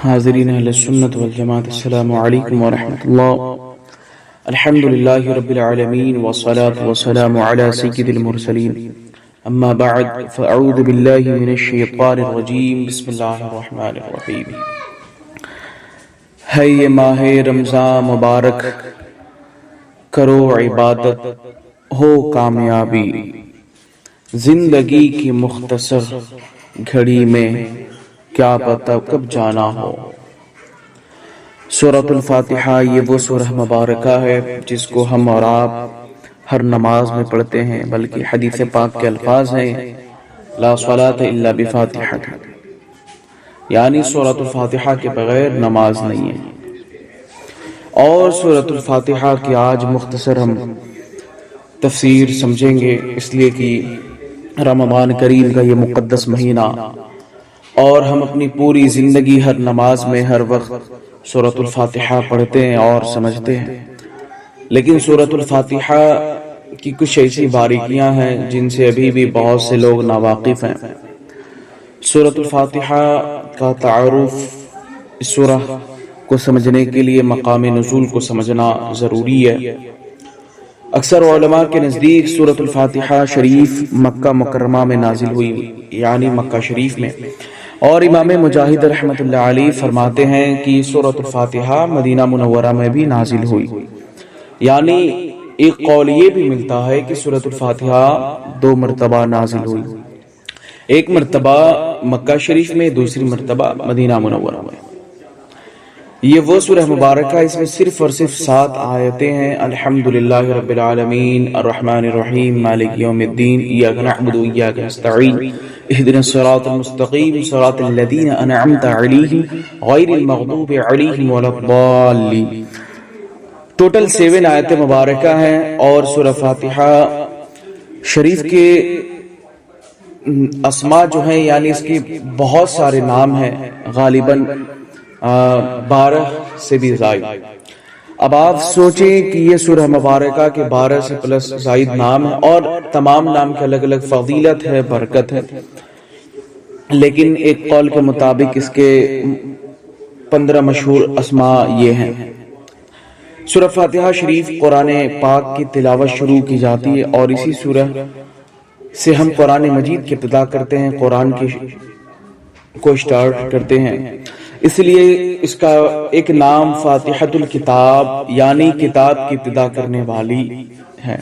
حاضرین اہل سنت والجماعت، السلام علیکم ورحمۃ اللہ۔ الحمدللہ رب العالمین والصلاة والسلام علی سید المرسلین، اما بعد فاعوذ باللہ من الشیطان الرجیم، بسم اللہ الرحمن الرحیم۔ ہے یہ ماہ رمضان مبارک، کرو عبادت ہو کامیابی، زندگی کی مختصر گھڑی میں کیا پتہ کب جانا ہو۔ سورۃ الفاتحہ یہ وہ سورہ مبارکہ ہے جس کو ہم اور آپ ہر نماز میں پڑھتے ہیں، بلکہ حدیث پاک کے الفاظ ہیں لا صلاۃ الا بفاتحہ، یعنی سورۃ الفاتحہ کے بغیر نماز نہیں ہے۔ اور سورۃ الفاتحہ کی آج مختصر ہم تفسیر سمجھیں گے، اس لیے کہ رمضان کریم کا یہ مقدس مہینہ اور ہم اپنی پوری زندگی ہر نماز میں ہر وقت سورۃ الفاتحہ پڑھتے ہیں اور سمجھتے ہیں، لیکن سورۃ الفاتحہ کی کچھ ایسی باریکیاں ہیں جن سے ابھی بھی بہت سے لوگ ناواقف ہیں۔ سورۃ الفاتحہ کا تعارف، اس سورہ کو سمجھنے کے لیے مقام نزول کو سمجھنا ضروری ہے۔ اکثر علماء کے نزدیک سورۃ الفاتحہ شریف مکہ مکرمہ میں نازل ہوئی، یعنی مکہ شریف میں، اور امام مجاہد رحمۃ اللہ علیہ فرماتے ہیں کہ سورۃ الفاتحہ مدینہ منورہ میں بھی نازل ہوئی، یعنی ایک قول یہ بھی ملتا ہے کہ سورۃ الفاتحہ 2 مرتبہ نازل ہوئی، ایک مرتبہ مکہ شریف میں، دوسری مرتبہ مدینہ منورہ میں۔ یہ وہ سورہ مبارکہ، اس میں صرف اور صرف 7 آیتیں ہیں۔ الحمدللہ رب العالمین الرحمن الرحیم مالک یوم الدین ایاک نعبد و ایاک نستعین اہدنا الصراط المستقیم صراط الذین انعمت علیہم غیر المغضوب علیہم ولا الضالین۔ ٹوٹل 7 آیتیں مبارکہ ہیں، اور سورہ فاتحہ شریف کے اسماء جو ہیں، یعنی اس کی بہت سارے نام ہیں، غالباً 12 سے بھی زائد۔ اب آپ سوچیں کہ یہ سورہ مبارکہ کے 12 سے پلس زائد نام ہیں، اور تمام نام کے الگ الگ فضیلت ہے، برکت ہے، لیکن ایک قول کے مطابق اس کے 15 مشہور اسماء یہ ہیں۔ سورہ فاتحہ شریف قرآن پاک کی تلاوت شروع کی جاتی ہے، اور اسی سورہ سے ہم قرآن مجید کی ابتدا کرتے ہیں، قرآن کو اسٹارٹ کرتے ہیں، اس لیے اس کا ایک نام فاتحۃ الکتاب، یعنی کتاب کی ابتدا کرنے والی ہے،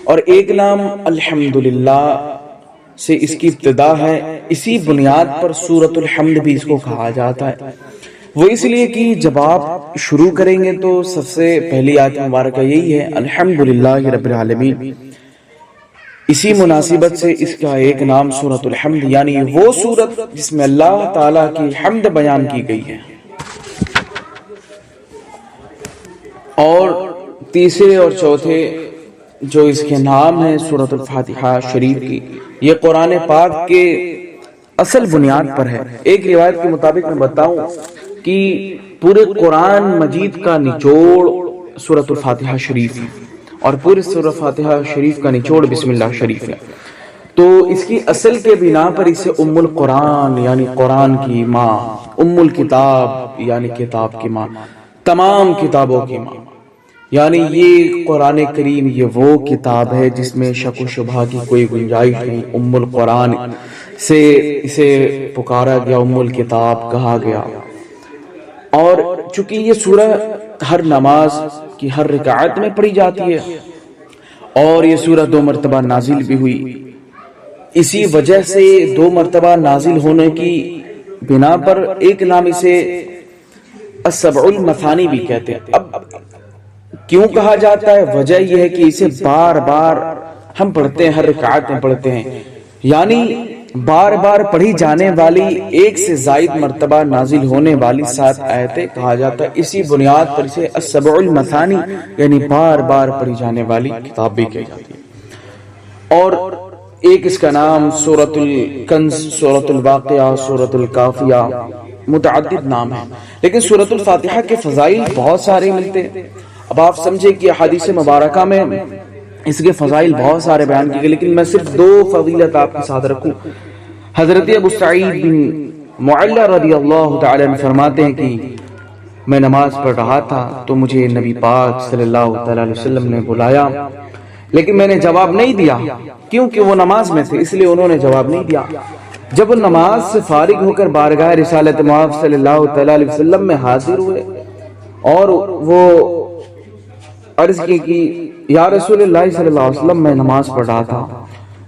اور ایک نام الحمدللہ سے اس کی ابتدا ہے۔ اسی بنیاد پر سورۃ الحمد بھی اس کو کہا جاتا ہے، وہ اس لیے کہ جب آپ شروع کریں گے تو سب سے پہلی آیت مبارکہ یہی ہے الحمدللہ رب العالمین۔ اسی مناسبت سے اس کا ایک نام سورۃ الحمد، یعنی وہ سورت جس میں اللہ تعالیٰ کی حمد بیان کی گئی ہے۔ اور تیسرے اور چوتھے جو اس کے نام ہیں سورۃ الفاتحہ شریف کی، یہ قرآن پاک کے اصل بنیاد پر ہے۔ ایک روایت کے مطابق میں بتاؤں کہ پورے قرآن مجید کا نچوڑ سورۃ الفاتحہ شریف، اور پورے سورہ فاتحہ شریف کا نچوڑ بسم اللہ شریف ہے۔ تو اس کی اصل کے بنا پر اسے ام القرآن، یعنی قرآن کی ماں، ام الکتاب یعنی کتاب کی ماں، تمام کتابوں کی ماں، یعنی یہ قرآن کریم یہ وہ کتاب ہے جس میں شک و شبہ کی کوئی گنجائش نہیں۔ ام القرآن سے اسے پکارا گیا، ام الکتاب کہا گیا۔ اور چونکہ یہ سورہ ہر نماز کی ہر رکعت میں پڑھی جاتی ہے، اور یہ سورہ 2 مرتبہ نازل بھی ہوئی، اسی وجہ سے 2 مرتبہ نازل ہونے کی بنا پر ایک نام اسے السبع المثانی بھی کہتے ہیں۔ اب کیوں کہا جاتا ہے؟ وجہ یہ ہے کہ اسے بار بار ہم پڑھتے ہیں، ہر رکعت میں پڑھتے ہیں، یعنی بار بار پڑھی جانے والی، ایک سے زائد مرتبہ نازل ہونے والی 7 آیتیں کہا جاتا ہے۔ اسی بنیاد پر اسے السبع المثانی، یعنی بار بار پڑھی جانے والی کتاب بھی کہی جاتی ہے۔ اور ایک اس کا نام سورۃ الکنز، سورۃ الواقعہ، سورۃ الکافیہ، متعدد نام ہیں، لیکن سورۃ الفاتحہ کے فضائل بہت سارے ملتے ہیں۔ اب آپ سمجھے کہ حدیث مبارکہ میں اس کے فضائل بہت سارے بیان کیے گئے، لیکن میں صرف 2 فضیلت آپ کے ساتھ رکھوں۔ حضرت ابو سعید بن معلّہ رضی اللہ تعالی عنہ فرماتے ہیں کہ میں نماز پڑھ رہا تھا تو مجھے نبی پاک صلی اللہ تعالی علیہ وسلم نے بلایا، لیکن میں نے جواب نہیں دیا کیونکہ وہ نماز میں تھے، اس لیے انہوں نے جواب نہیں دیا۔ جب وہ نماز سے فارغ ہو کر بارگاہ رسالت مآب صلی اللہ تعالی علیہ وسلم میں حاضر ہوئے اور وہ عرض کی کہ یا رسول اللہ صلی اللہ علیہ وسلم میں نماز پڑھ رہا تھا،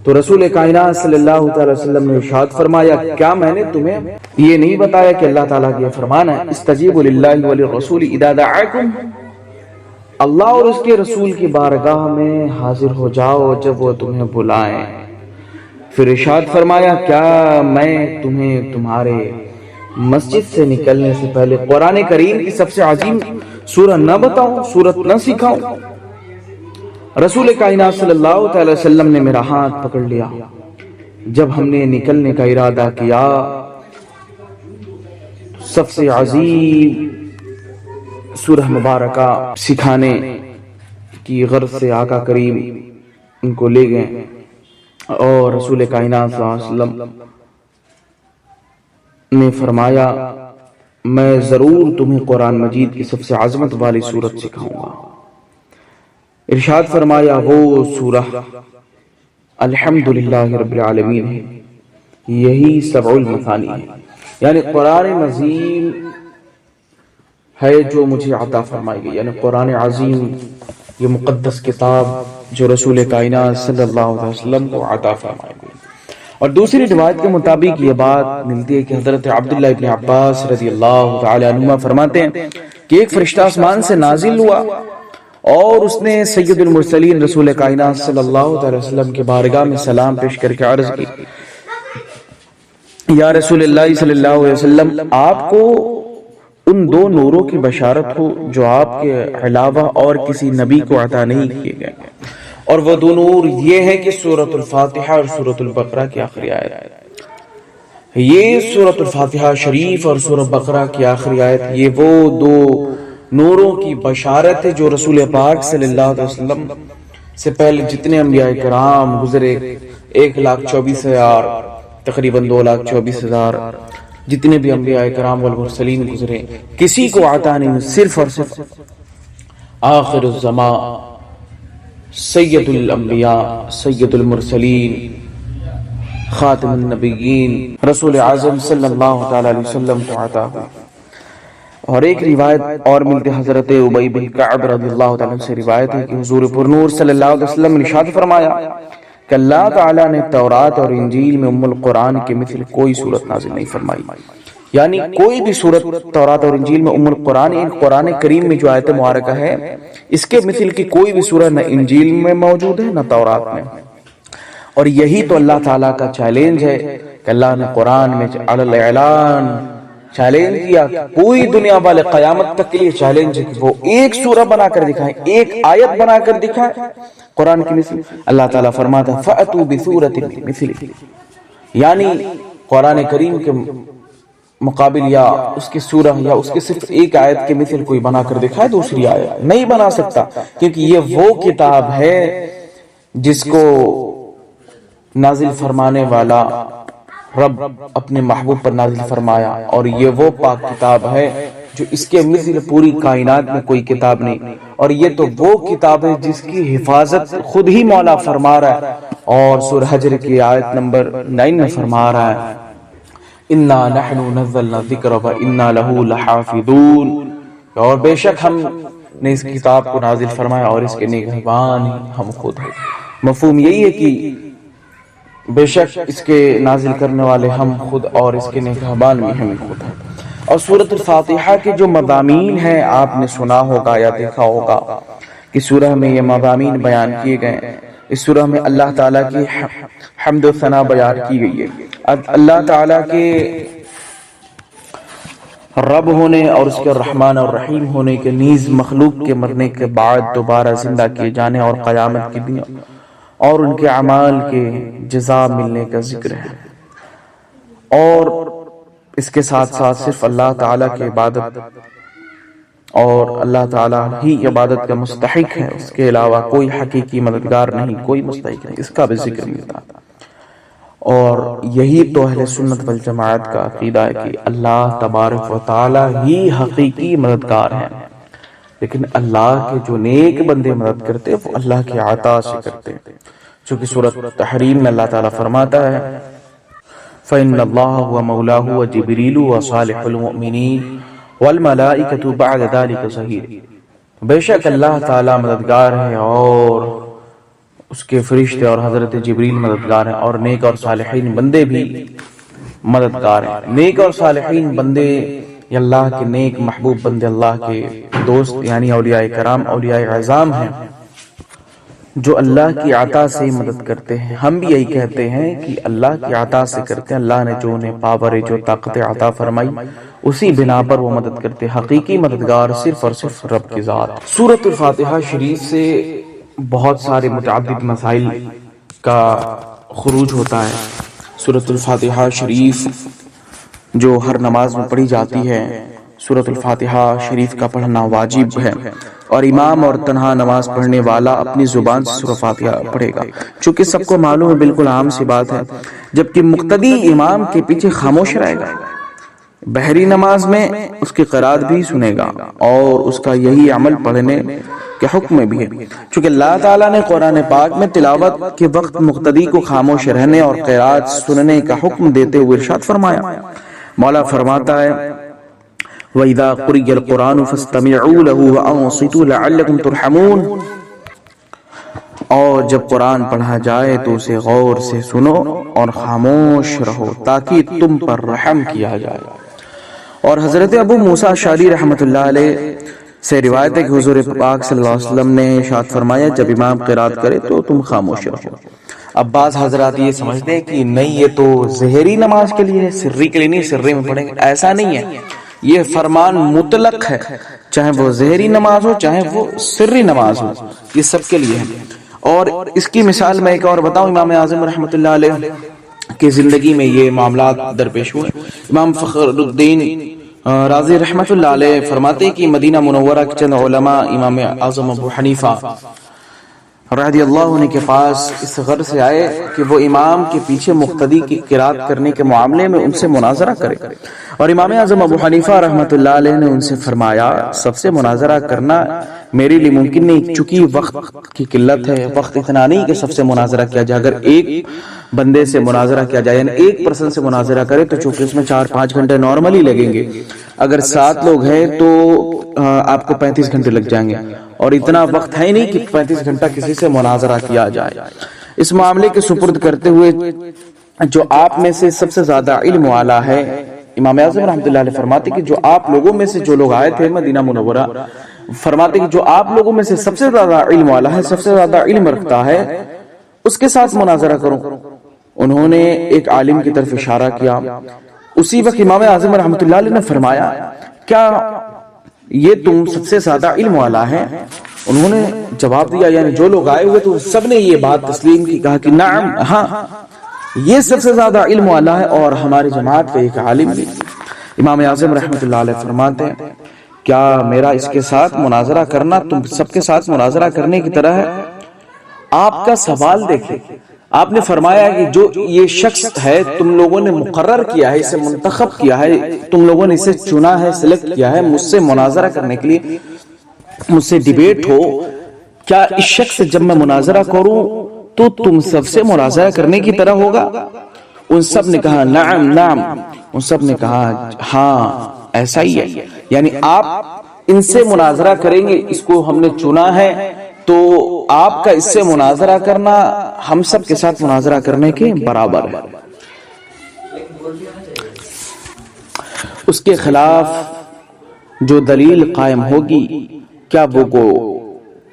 تو رسول کائنات صلی اللہ تعالی وسلم نے ارشاد فرمایا کیا میں نے تمہیں یہ نہیں بتایا کہ اللہ تعالیٰ کی یہ فرمان ہے استجیبوا للہ وللرسول اذا دعاکم، اللہ اور اس کے رسول کی بارگاہ میں حاضر ہو جاؤ جب وہ تمہیں بلائیں۔ پھر ارشاد فرمایا کیا میں تمہیں تمہارے مسجد سے نکلنے سے پہلے قرآن کریم کی سب سے عظیم سورہ نہ بتاؤں، سورت نہ سکھاؤں؟ رسول کائنات صلی اللہ تعالی وسلم نے میرا ہاتھ پکڑ لیا، جب ہم نے نکلنے کا ارادہ کیا سب سے عظیم سورہ مبارکہ سکھانے کی غرض سے آقا کریم ان کو لے گئے اور رسول کائنات صلی اللہ علیہ وسلم نے فرمایا میں ضرور تمہیں قرآن مجید کی سب سے عظمت والی سورت سکھاؤں گا۔ ارشاد فرمایا وہ سورہ الحمدللہ رب العالمین ہے، یہی سبع المثانی ہے، یعنی قرآن عظیم ہے جو مجھے عطا فرمائی گئی، یعنی قرآن عظیم یہ مقدس کتاب جو رسول کائنات صلی اللہ علیہ وسلم کو عطا فرمائی گئی۔ اور دوسری روایت کے مطابق یہ بات ملتی ہے کہ حضرت عبداللہ ابن عباس رضی اللہ تعالی عنہما فرماتے ہیں کہ ایک فرشتہ آسمان سے نازل ہوا اور اس نے سید المرسلین رسول کائنات صلی اللہ علیہ وسلم کے بارگاہ میں سلام پیش کر کے عرض کی یا رسول اللہ صلی اللہ علیہ وسلم آپ کو ان دو نوروں کی بشارت ہو جو آپ کے علاوہ اور کسی نبی کو عطا نہیں کیے گئے، اور وہ دو نور یہ ہے کہ سورۃ الفاتحہ اور سورۃ البقرہ کی آخری آیت، یہ سورۃ الفاتحہ شریف اور سورۃ بقرہ کی آخری آیت یہ وہ دو نوروں کی بشارت ہے جو رسول پاک صلی اللہ علیہ وسلم سے پہلے جتنے انبیاء کرام گزرے 1,24,000 تقریباً 2,24,000 جتنے بھی انبیاء کرام والمرسلین گزرے کسی کو عطا نہیں، صرف اور صرف آخر الزمان سید الانبیاء سید المرسلین خاتم النبیین رسول اعظم صلی اللہ تعالی علیہ وسلم کو عطا ہوئی۔ اور ایک روایت اور ملتی حضرت ابی بن کعب رضی اللہ تعالی عنہ سے روایت ہے کہ حضور پرنور صلی اللہ علیہ وسلم نے ارشاد فرمایا کہ اللہ تعالیٰ نے تورات اور انجیل میں ام القرآن کے مثل کوئی صورت نازل نہیں فرمائی، یعنی کوئی بھی صورت تورات اور انجیل میں ام القرآن قرآن کریم میں جو آیت مبارکہ ہے اس کے مثل کی کوئی بھی صورت نہ انجیل میں موجود ہے نہ تورات میں۔ اور یہی تو اللہ تعالیٰ کا چیلنج ہے کہ اللہ نے قرآن میں علی الاعلان چیلنج کیا، کوئی دنیا والے قیامت تک کے لیے چیلنج ہے کہ وہ ایک سورہ بنا کر دکھائیں، ایک آیت بنا کر دکھائیں قرآن کی مثل۔ اللہ تعالیٰ فرماتا ہے فَأْتُوا بِسُورَةٍ مِثْلِهِ، یعنی قرآن کریم کے مقابل یا اس کی سورہ یا اس کے صرف ایک آیت کے مثل کوئی بنا کر دکھائے دوسری آیت نہیں بنا سکتا، کیونکہ یہ وہ کتاب ہے جس کو نازل فرمانے والا رب اپنے محبوب پر نازل فرمایا، اور یہ وہ پاک کتاب ہے جو اس کے مثل پوری کائنات میں کوئی کتاب نہیں، اور یہ تو وہ کتاب ہے جس کی حفاظت خود ہی مولا فرما رہا ہے، اور سورہ حجر کی آیت نمبر 9 میں فرما رہا ہے اِنَّا نَحْنُ نَزَّلْنَا الذِّكْرَ وَإِنَّا لَهُ لَحَافِظُونَ، اور بے شک ہم نے اس کتاب کو نازل فرمایا اور اس کے نگہبان ہم خود ہیں۔ مفہوم یہی ہے کہ بے شک اس کے نازل کرنے والے ہم خود اور اس کے نگہبان بھی ہم خود ہیں۔ اور سورۃ الفاتحہ کے جو مضامین ہیں آپ نے سنا ہوگا یا دیکھا ہوگا کہ سورہ میں یہ مضامین بیان کیے گئے، اس سورہ میں اللہ تعالیٰ کی حمد و ثنا بیان کی گئی ہے، اللہ تعالیٰ کے رب ہونے اور اس کے رحمان اور رحیم ہونے کے نیز مخلوق کے مرنے کے بعد دوبارہ زندہ کیے جانے اور قیامت کے دن اور ان کے اعمال کے جزا ملنے کا ذکر ہے، اور اس کے ساتھ ساتھ صرف اللہ تعالیٰ کی عبادت اور اللہ تعالیٰ ہی عبادت کا مستحق ہے، اس کے علاوہ کوئی حقیقی مددگار نہیں، کوئی مستحق نہیں، اس کا بھی ذکر ملتا ہے۔ اور یہی تو اہل سنت والجماعت کا عقیدہ ہے کہ اللہ تبارک و تعالی ہی حقیقی مددگار ہیں، لیکن اللہ کے جو نیک بندے مدد کرتے ہیں وہ اللہ کی عطا سے کرتے ہیں، چونکہ سورۃ تحریم میں اللہ تعالیٰ فرماتا ہے فَإِنَّ اللَّهَ هُوَ مَوْلَاهُ وَجِبْرِيلُ وَصَالِحُ الْمُؤْمِنِينَ وَالْمَلَائِكَةُ بَعْدَ ذَلِكَ ظَهِيرٌ، بے شک اللہ تعالیٰ مددگار ہے اور اس کے فرشتے اور حضرت جبریل مددگار ہیں، اور نیک اور صالحین بندے بھی مددگار ہیں۔ نیک اور صالحین بندے یا اللہ کے نیک محبوب بندے اللہ کے دوست یعنی اولیاء کرام، اولیاء اعظام ہیں جو اللہ کی عطا سے مدد کرتے ہیں۔ ہم بھی یہی کہتے ہیں کہ اللہ کی عطا سے کرتے ہیں، اللہ نے جو انہیں پاور جو طاقت عطا فرمائی اسی بنا پر وہ مدد کرتے ہیں۔ حقیقی مددگار صرف اور صرف رب کی ذات۔ سورۃ الفاتحہ شریف سے بہت سارے متعدد مسائل کا خروج ہوتا ہے۔ سورۃ الفاتحہ شریف جو ہر نماز میں پڑھی جاتی ہے، سورۃ الفاتحہ شریف کا پڑھنا واجب ہے، اور امام اور تنہا نماز پڑھنے والا اپنی زبان سے سورۃ الفاتحہ پڑھے گا، چونکہ سب کو معلوم ہے، بالکل عام سی بات ہے، جبکہ مقتدی امام کے پیچھے خاموش رہے گا۔ بحری نماز میں اس کی قرات بھی سنے گا، اور اس کا یہی عمل پڑھنے کے حکم میں بھی ہے، چونکہ اللہ تعالیٰ نے قرآن پاک میں تلاوت کے وقت مقتدی کو خاموش رہنے اور قرات سننے کا حکم دیتے ہوئے ارشاد فرمایا۔ مولا فرماتا ہے وَإِذَا قُرِئَ الْقُرْآنُ فَاسْتَمِعُوا لَهُ وَأَنصِتُوا لَعَلَّكُمْ تُرْحَمُونَ، اور جب قرآن پڑھا جائے تو اسے غور سے سنو اور خاموش رہو تاکہ تم پر رحم کیا جائے۔ اور حضرت ابو موسیٰ اشعری رحمۃ اللہ علیہ سے روایت ہے کہ حضور پاک صلی اللہ علیہ وسلم نے ارشاد فرمایا جب امام قرات کرے تو تم خاموش رہو۔ اب بعض حضرات یہ سمجھتے ہیں کہ نہیں یہ تو ظہری نماز کے لیے ہے، سری کے لیے نہیں، سرے میں پڑھیں گے، ایسا نہیں ہے، یہ فرمان مطلق ہے، چاہے وہ ظہری نماز ہو چاہے وہ سری نماز ہو، یہ سب کے لیے ہے۔ اور اس کی مثال میں ایک اور بتاؤں، امام اعظم رحمۃ اللہ علیہ کی زندگی میں یہ معاملات درپیش ہوئے۔ امام فخر الدین رازی رحمۃ اللہ علیہ فرماتے ہیں کہ مدینہ منورہ کے چند علماء امام اعظم ابو حنیفہ رضی اللہ عنہ کے پاس اس غرض سے آئے کہ وہ امام کے پیچھے مقتدی کی قرات کرنے کے معاملے میں ان سے مناظرہ کرے، اور امام اعظم ابو حنیفہ رحمۃ اللہ علیہ نے ان سے فرمایا سب سے مناظرہ کرنا میرے لیے ممکن نہیں، چونکہ وقت کی قلت ہے، وقت اتنا نہیں کہ سب سے مناظرہ کیا جائے۔ اگر ایک بندے سے مناظرہ کیا جائے یعنی ایک پرسن سے مناظرہ کرے تو چونکہ اس میں 4-5 گھنٹے نارملی لگیں گے، اگر 7 لوگ ہیں تو آپ کو 35 گھنٹے لگ جائیں گے، اور اتنا وقت ہے نہیں کہ 35 گھنٹہ کسی سے مناظرہ کیا جائے۔ اس معاملے کے سپرد کرتے ہوئے جو آپ میں سے سب سے زیادہ علم والا ہے، امام اعظم رحمۃ اللہ علیہ فرماتے کہ جو آپ لوگوں میں سے جو لوگ آئے تھے مدینہ منورہ، فرماتے کہ جو آپ لوگوں میں سے سب سے زیادہ علم والا ہے، سب سے زیادہ علم رکھتا ہے، اس کے ساتھ مناظرہ کرو۔ انہوں نے ایک عالم کی طرف اشارہ کیا۔ اسی وقت امام اعظم رحمۃ اللہ علیہ نے فرمایا کیا یہ تم سب سے زیادہ علم والا ہے؟ انہوں نے جواب دیا، یعنی جو لوگ آئے ہوئے تو سب نے یہ بات تسلیم کی، کہا کہ نعم، ہاں یہ سب سے زیادہ علم والا ہے اور ہماری جماعت کا ایک عالم بھی۔ امام اعظم رحمۃ اللہ علیہ فرماتے ہیں کیا میرا اس کے ساتھ مناظرہ کرنا تم سب کے ساتھ مناظرہ کرنے کی طرح ہے؟ آپ کا سوال دیکھیں، آپ نے فرمایا کہ جو یہ شخص ہے تم لوگوں نے مقرر کیا ہے، اسے منتخب کیا ہے، تم لوگوں نے اسے چنا ہے، سلیکٹ کیا ہے مجھ سے مناظرہ کرنے کے لیے، مجھ سے ڈیبیٹ ہو، کیا اس شخص سے جب میں مناظرہ کروں تو تم سب سے مناظرہ کرنے کی طرح ہوگا؟ ان سب نے کہا نعم نعم، ان سب نے کہا ہاں ایسا ہی ہے، یعنی آپ ان سے مناظرہ کریں گے، اس کو ہم نے چنا ہے، تو آپ کا اس سے مناظرہ کرنا ہم سب کے ساتھ مناظرہ کرنے کے برابر ہے۔ اس کے خلاف جو دلیل قائم ہوگی کیا وہ کو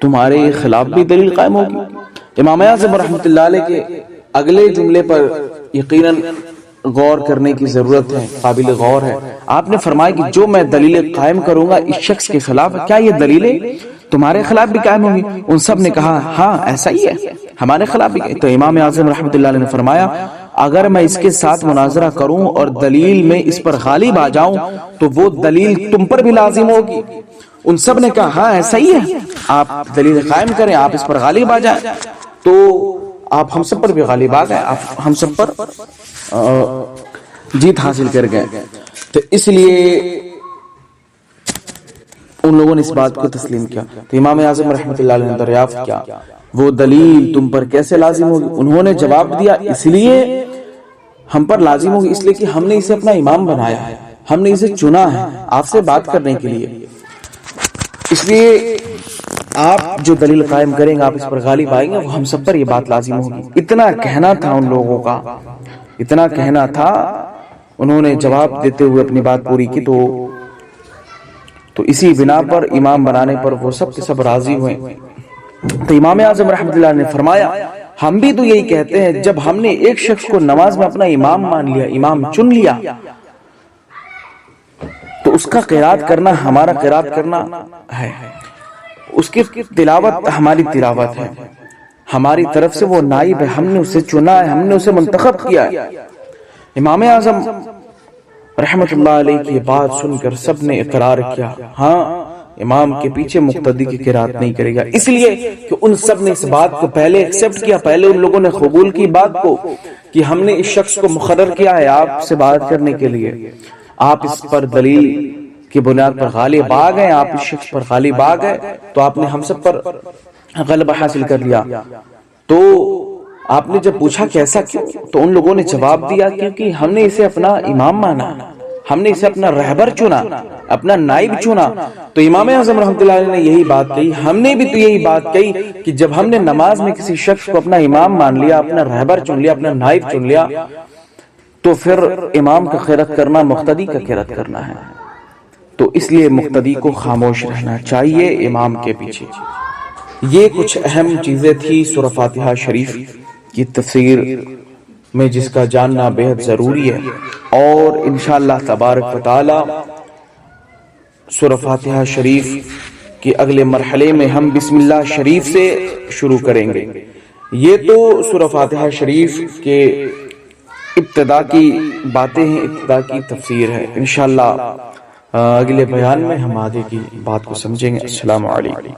تمہارے خلاف بھی دلیل قائم ہوگی؟ امام اعظم رحمۃ اللہ علیہ کے اگلے جملے پر یقیناً غور کرنے کی ضرورت ہے، قابل غور ہے۔ آپ نے فرمایا کہ جو میں دلیل قائم کروں گا اس شخص کے خلاف، کیا یہ دلیلیں تمہارے خلاف بھی قائم ہوگی؟ ان سب نے کہا ہاں ایسا ہی ہے، ہمارے خلاف بھی۔ تو امام اعظم رحمۃ اللہ علیہ نے فرمایا اگر میں اس کے ساتھ مناظرہ کروں اور دلیل میں اس پر غالب آ جاؤں تو وہ دلیل تم پر بھی لازم ہوگی۔ ان سب نے کہا ہاں ایسا ہی ہے، آپ دلیل قائم کریں، آپ اس پر غالب آ جائیں۔ تو آپ ہم سب پر بھی غالب آ گئے, آپ ہم سب پر جیت حاصل کر گئے. تو اس لیے ان لوگوں نے اس بات کو تسلیم کیا. تو امام اعظم رحمۃ اللہ علیہ نے دریافت کیا وہ دلیل تم پر کیسے لازم ہوگی؟ انہوں نے جواب دیا اس لیے ہم پر لازم ہوگی, اس لیے کہ ہم نے اسے اپنا امام بنایا ہے, ہم نے اسے چنا ہے آپ سے بات کرنے کے لیے. اس لیے آپ جو دلیل قائم کریں گے, آپ اس پر غالب آئیں گے, وہ ہم سب پر یہ بات لازم ہوگی. اتنا کہنا تھا ان لوگوں کا, اتنا کہنا تھا. انہوں نے جواب دیتے ہوئے اپنی بات پوری کی. تو اسی بنا پر امام بنانے پر وہ سب کے سب راضی ہوئے. تو امام اعظم رحمۃ اللہ نے فرمایا ہم بھی تو یہی کہتے ہیں, جب ہم نے ایک شخص کو نماز میں اپنا امام مان لیا, امام چن لیا, تو اس کا قرات کرنا ہمارا قرات کرنا ہے, اس کی تلاوت ہماری تلاوت ہے, ہماری طرف سے وہ نائب ہے, ہم نے اسے چنا ہے, ہم نے اسے منتخب کیا ہے. امام اعظم رحمت اللہ علیہ کی بات سن کر سب نے اقرار کیا, ہاں امام کے پیچھے مقتدی کی قرات نہیں کرے گا. اس لیے کہ ان سب نے اس بات کو پہلے ایکسپٹ کیا, پہلے ان لوگوں نے قبول کی بات کو کہ ہم نے اس شخص کو مقرر کیا ہے آپ سے بات کرنے کے لیے, آپ اس پر دلیل کی بنیاد پر غالب آ گئے, آپ اس شخص پر غالب آ گئے, تو آپ نے ہم سب پر غلبہ حاصل کر لیا. تو آپ نے جب پوچھا کیسا کیوں, تو ان لوگوں نے جواب دیا کیونکہ ہم نے اسے اپنا امام مانا, ہم نے اسے اپنا رہبر چنا, اپنا نائب چنا. تو امام اعظم رحمۃ اللہ علیہ نے یہی بات کہی, ہم نے بھی تو یہی بات کہی کہ جب ہم نے نماز میں کسی شخص کو اپنا امام مان لیا, اپنا رہبر چن لیا, اپنا نائب چن لیا, تو پھر امام کا قرات کرنا مقتدی کا قرات کرنا ہے. تو اس لیے مقتدی کو خاموش رہنا چاہیے امام کے پیچھے. یہ کچھ اہم چیزیں تھی سورہ فاتحہ شریف کی تفسیر میں, جس کا جاننا بہت ضروری ہے. اور انشاءاللہ تبارک و تعالی سورہ فاتحہ شریف کے اگلے مرحلے میں ہم بسم اللہ شریف سے شروع کریں گے. یہ تو سورہ فاتحہ شریف کے ابتدا کی باتیں ہیں, ابتدا کی تفسیر ہے. انشاءاللہ اگلے بیان میں ہم آگے کی بات کو سمجھیں گے. السلام علیکم.